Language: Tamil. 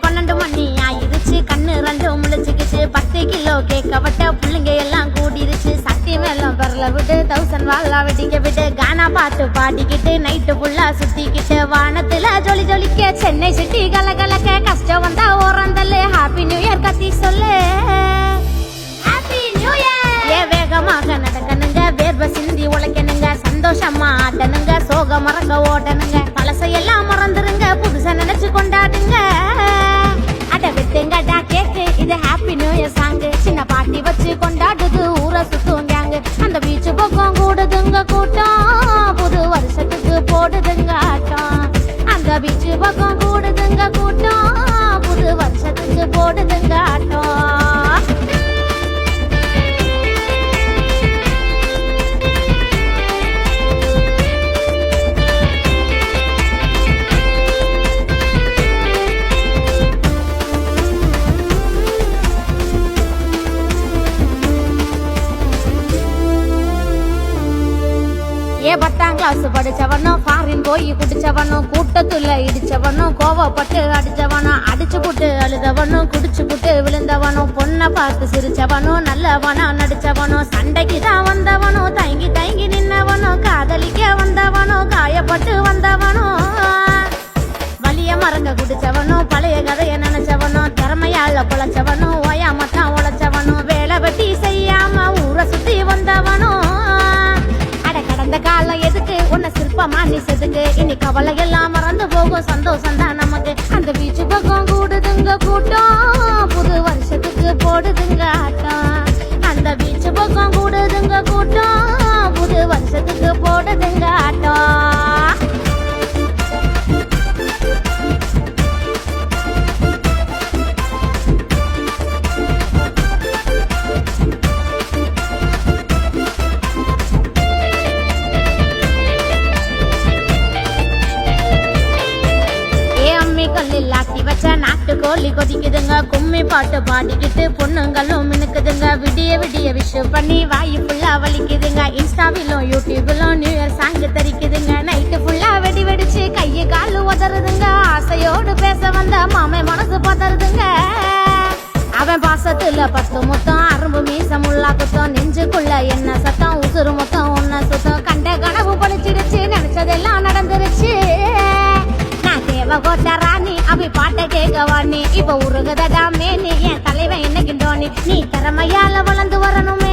12 மணி ஆயிருச்சு, கண்ணு ரெண்டும் முழிச்சுக்கிச்சு. 10 கிலோ கேட்கப்பட்ட பிள்ளைங்க எல்லாம் கூடிருச்சு. சட்டி மேலும் பரல விட்டு 1000 வாழா வெடிக்க விட்டு கானா பாட்டு பாடிக்கிட்டு நைட்டு ஃபுல்லா சுத்திக்கிட்டு வானத்துல ஜொலி ஜொலிக்க சென்னை சிட்டி கலகலக்க கஷ்டம் வந்தா ஓரந்தல்லு ஹாப்பி நியூ இயர் கத்தி சொல்லு. Happy new year. ஏ வேகமாக நடக்கணுங்க, வேர்வை சிந்தி உழைக்கணுங்க, சந்தோஷமா ஆட்டணுங்க, சோக மறங்க ஓடணுங்க, பழசையெல்லாம் மறந்துருங்க, புதுசா நினைச்சு கொண்டாடுங்க. அட விட்டுங்கடா கேக்கு, இது ஹாப்பி நியூ இயர் சாங்கு. சின்ன பாட்டி வச்சு கொண்டாடுது ஊரை சுத்துவாங்க. அந்த பீச்சு பக்கம் கூடுதுங்க கூட்டம், புது வருஷத்துக்கு போடுதுங்க ஆட்டம். அந்த பீச்சு பக்கம் கூடுதுங்க கூட்டம், புது வருஷத்துக்கு போடுதுங்க ஆட்டம். ஏ 10ஆம் கிளாஸ் படிச்சவனும் ஃபாரின் போய் குடிச்சவனும் கூட்டத்துல இடிச்சவனும் கோவப்பட்டு அடிச்சவனும் அடிச்சு புட்டு அழுதவனும் குடிச்சு புட்டு விழுந்தவனும் பொண்ணை பார்த்து சிரிச்சவனும் நல்லவனா நடிச்சவனும் சண்டைக்கு தான் வந்தவனும் தயங்கி தயங்கி நின்னவனும் காதலிக்க வந்தவனும் காயப்பட்டு வந்தவனும் வலிய மறங்க குடிச்சவனும் பழைய கதைய நினைச்சவனும் திறமையால பொழைச்சவனும் ஓயாமத்தான் உழைச்சவனும் வேலை வெட்டி செய்யாம ஊரை சுத்தி வந்தவனும். கடந்த காலம் எதுக்கு உன்னை சிற்பமா நீ செதுக்கு, இனி கவலை எல்லாம் மறந்து போகும் சந்தோஷம் தான் நமக்கு. அந்த பீச்சு பக்கம் கூடுதுங்க கூட்டம், புது வருஷத்துக்கு போடுதுங்க ஆட்டம். அந்த பீச்சு பக்கம் கூடுதுங்க கூட்டம், புது வருஷத்துக்கு போடுதுங்க ஆட்டம். லாட்டி வச்ச நாட்டு கோழி கொதிக்குதுங்க, கும்மி பாட்டு பாடிக்கிட்டு பொண்ணுங்களும் மினுக்குதுங்க. விடிய விடிய விஷு பண்ணி வாயு ஃபுல்லா வலிக்குதுங்க, இன்ஸ்டாவிலும் யூடியூபிலும் நியூ இயர் சாங் தெரிக்குதுங்க. நைட்டு ஃபுல்லா வெடி வெடிச்சு கையை காலு உதறுதுங்க, ஆசையோடு பேச வந்த மாமை மனசு பதறுதுங்க. அவன் பாசத்துல 10 மொத்தம் அரும்பு மீசம் உள்ளா குத்தம், நெஞ்சுக்குள்ள என்ன சத்தம் உசுறு மொத்தம் ஒன்ன சுத்தம். கண்ட கனவு படிச்சிருச்சு, நினைச்சதெல்லாம் நடந்துருச்சு. கோட்ட ராணி அவி பாட்ட கேட்கவாணி, இப்ப உருகுதடா மேனி, என் தலைவன் என்ன கிண்டோனி. நீ திறமையால வளர்ந்து வரணுமே